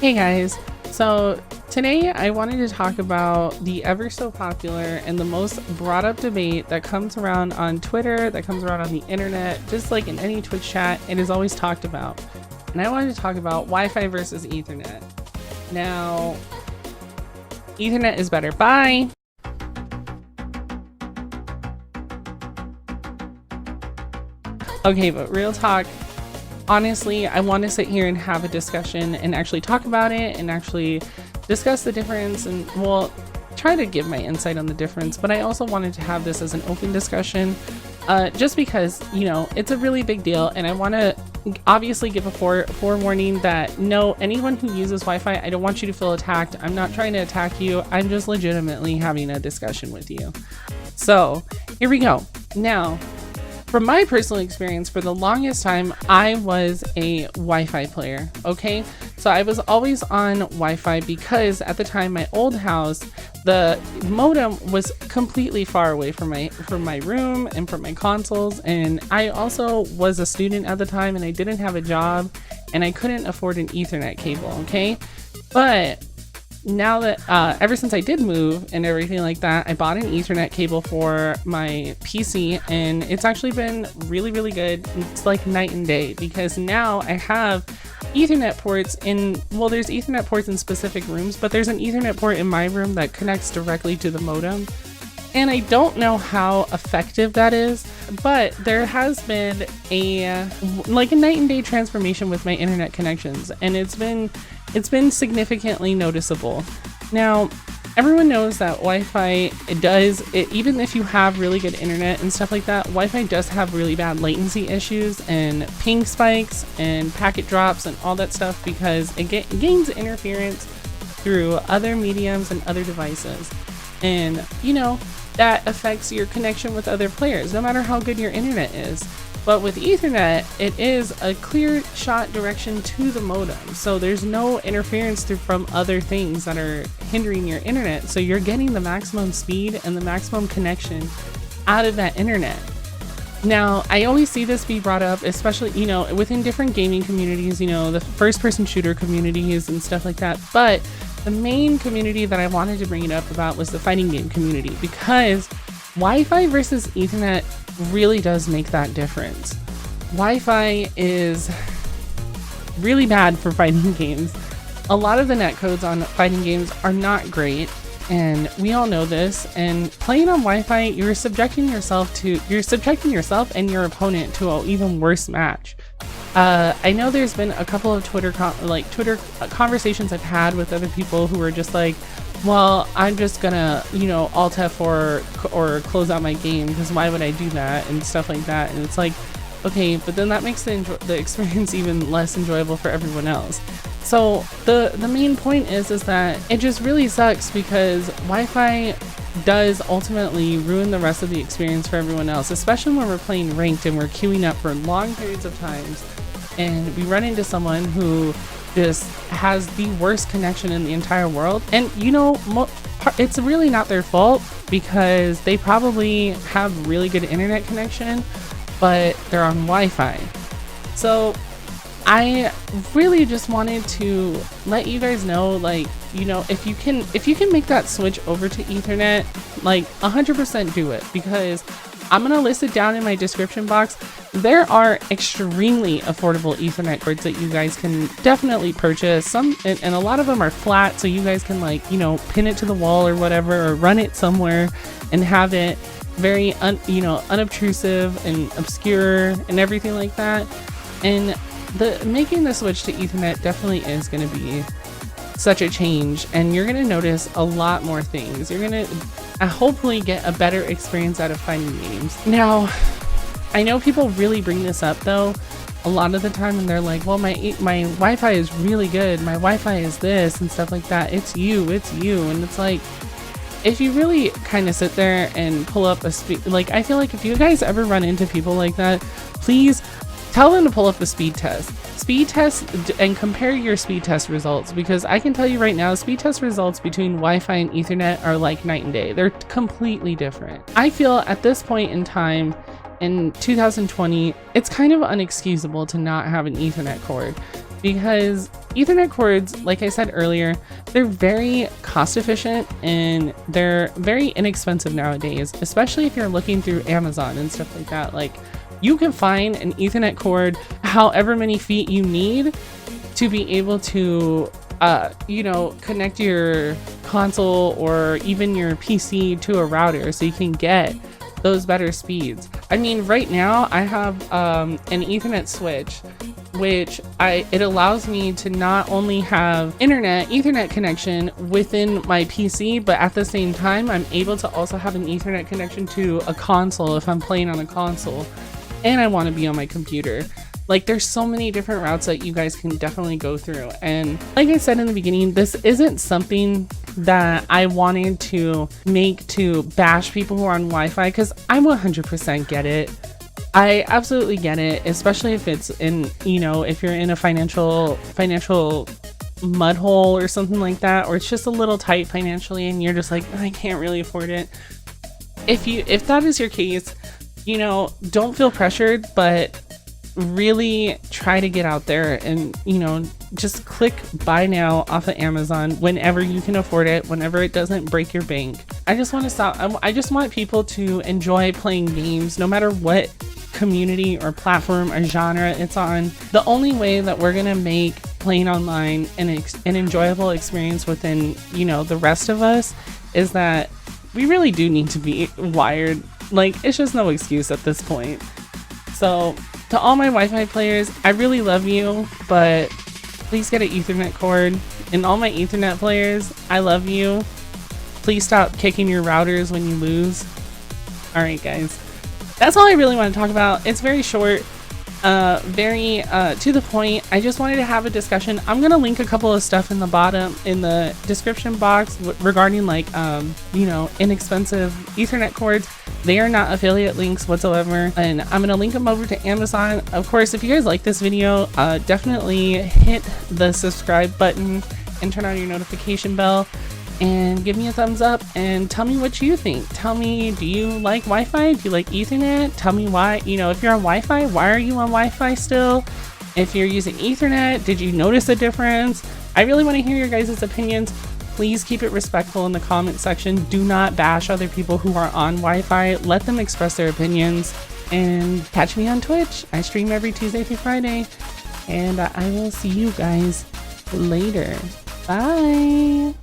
Hey guys, so today I wanted to talk about the ever so popular and the most brought up debate that comes around on Twitter, that comes around on the internet, just like in any Twitch chat, it is always talked about. And I wanted to talk about Wi-Fi versus Ethernet. Now, Ethernet is better. Bye! Okay, but real talk. Honestly, I want to sit here and have a discussion and actually talk about it and actually discuss the difference and, well, try to give my insight on the difference. But I also wanted to have this as an open discussion just because, you know, it's a really big deal. And I want to obviously give a forewarning that no, anyone who uses Wi-Fi, I don't want you to feel attacked. I'm not trying to attack you. I'm just legitimately having a discussion with you. So here we go. Now, from my personal experience, for the longest time, I was a Wi-Fi player, okay? So I was always on Wi-Fi because at the time, my old house, the modem was completely far away from my room and from my consoles. And I also was a student at the time and I didn't have a job and I couldn't afford an Ethernet cable, okay? But now that ever since I did move and everything like that, I bought an Ethernet cable for my PC and it's actually been really good. It's like night and day because now I have Ethernet ports in, well, there's Ethernet ports in specific rooms, but there's an Ethernet port in my room that connects directly to the modem. And I don't know how effective that is, but there has been a night and day transformation with my internet connections, and it's been significantly noticeable. Now, everyone knows that Wi-Fi, even if you have really good internet and stuff like that, Wi-Fi does have really bad latency issues and ping spikes and packet drops and all that stuff because it gains interference through other mediums and other devices. And, you know, that affects your connection with other players, no matter how good your internet is. But with Ethernet, it is a clear shot direction to the modem. So there's no interference from other things that are hindering your internet. So you're getting the maximum speed and the maximum connection out of that internet. Now, I always see this be brought up, especially, you know, within different gaming communities, you know, the first-person shooter communities and stuff like that. But the main community that I wanted to bring it up about was the fighting game community, because Wi-Fi versus Ethernet really does make that difference. Wi-Fi is really bad for fighting games. A lot of the netcodes on fighting games are not great, and we all know this. And playing on Wi-Fi, you're subjecting yourself and your opponent to an even worse match. I know there's been a couple of Twitter conversations I've had with other people who are just like, well, I'm just gonna, you know, Alt F4 or close out my game because why would I do that and stuff like that. And it's like, okay, but then that makes the experience even less enjoyable for everyone else. So the main point is that it just really sucks because Wi-Fi does ultimately ruin the rest of the experience for everyone else, especially when we're playing ranked and we're queuing up for long periods of times and we run into someone who just has the worst connection in the entire world. And you know, it's really not their fault because they probably have really good internet connection, but they're on Wi-Fi. So I really just wanted to let you guys know, like, you know, if you can make that switch over to Ethernet, like 100% do it, because I'm gonna list it down in my description box. There are extremely affordable Ethernet cords that you guys can definitely purchase. Some and a lot of them are flat, so you guys can, like, you know, pin it to the wall or whatever, or run it somewhere and have it very unobtrusive and obscure and everything like that. And making the switch to Ethernet definitely is going to be such a change, and you're going to notice a lot more things. You're going to hopefully get a better experience out of fighting games. Now, I know people really bring this up though a lot of the time, and they're like, well, my Wi-Fi is really good, my Wi-Fi is this and stuff like that. It's you. And it's like, if you really kind of sit there and pull up I feel like if you guys ever run into people like that, please tell them to pull up the speed test and compare your speed test results, because I can tell you right now, speed test results between Wi-Fi and Ethernet are like night and day. They're completely different. I feel at this point in time in 2020, it's kind of unexcusable to not have an Ethernet cord, because Ethernet cords, like I said earlier, they're very cost efficient and they're very inexpensive nowadays, especially if you're looking through Amazon and stuff like that. Like, you can find an Ethernet cord however many feet you need to be able to you know, connect your console or even your PC to a router so you can get those better speeds. I mean, right now I have an Ethernet switch, which it allows me to not only have Ethernet connection within my PC, but at the same time I'm able to also have an Ethernet connection to a console if I'm playing on a console and I want to be on my computer. Like, there's so many different routes that you guys can definitely go through. And like I said in the beginning, this isn't something that I wanted to make to bash people who are on Wi-Fi, because I 100% get it. I absolutely get it, especially if it's in, you know, if you're in a financial mud hole or something like that, or it's just a little tight financially and you're just like, I can't really afford it. If that is your case, you know, don't feel pressured, but really try to get out there and, you know, just click buy now off of Amazon whenever you can afford it, whenever it doesn't break your bank. I just want to stop. I just want people to enjoy playing games no matter what community or platform or genre it's on. The only way that we're gonna make playing online an enjoyable experience within, you know, the rest of us is that we really do need to be wired. Like, it's just no excuse at this point. So to all my Wi-Fi players, I really love you, but please get an Ethernet cord. And all my Ethernet players, I love you. Please stop kicking your routers when you lose. All right, guys. That's all I really want to talk about. It's very short, very to the point. I just wanted to have a discussion. I'm going to link a couple of stuff in the description box regarding, like, you know, inexpensive Ethernet cords. They are not affiliate links whatsoever, and I'm going to link them over to Amazon. Of course, if you guys like this video, definitely hit the subscribe button and turn on your notification bell and give me a thumbs up and tell me what you think. Tell me, do you like Wi-Fi? Do you like Ethernet? Tell me why. You know, if you're on Wi-Fi, why are you on Wi-Fi still? If you're using Ethernet, did you notice a difference? I really want to hear your guys' opinions. Please keep it respectful in the comment section. Do not bash other people who are on Wi-Fi. Let them express their opinions. And catch me on Twitch. I stream every Tuesday through Friday. And I will see you guys later. Bye.